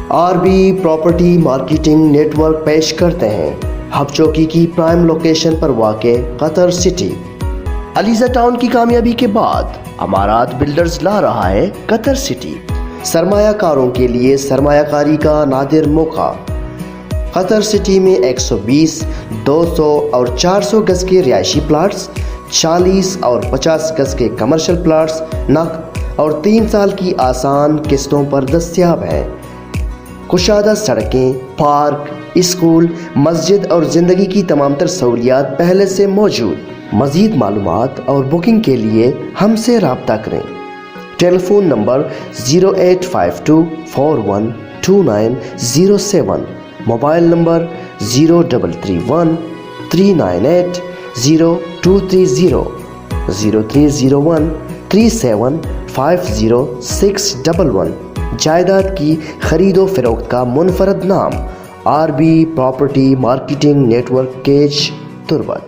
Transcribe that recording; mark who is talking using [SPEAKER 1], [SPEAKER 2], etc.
[SPEAKER 1] Are B property marketing network پیش کرتے ہیں ہب چوکی کی پرائم لوکیشن پر واقع قطر سٹی۔ علیزہ ٹاؤن کی کامیابی کے بعد امارات بلڈرز لا رہا ہے قطر سٹی، سرمایہ کاروں کے لیے سرمایہ کاری کا نادر موقع۔ قطر سٹی میں 120، 200 اور 400 گز کے رہائشی پلاٹس، 40 اور 50 گز کے کمرشل پلاٹس نقد اور 3 سال کی آسان قسطوں پر دستیاب ہیں۔ کشادہ سڑکیں، پارک، اسکول، مسجد اور زندگی کی تمام تر سہولیات پہلے سے موجود۔ مزید معلومات اور بکنگ کے لیے ہم سے رابطہ کریں۔ ٹیلی فون نمبر 08354129007، موبائل نمبر 033139802330، 0301375061۔ جائیداد کی خرید و فروخت کا منفرد نام، R B property marketing network Kech تربت۔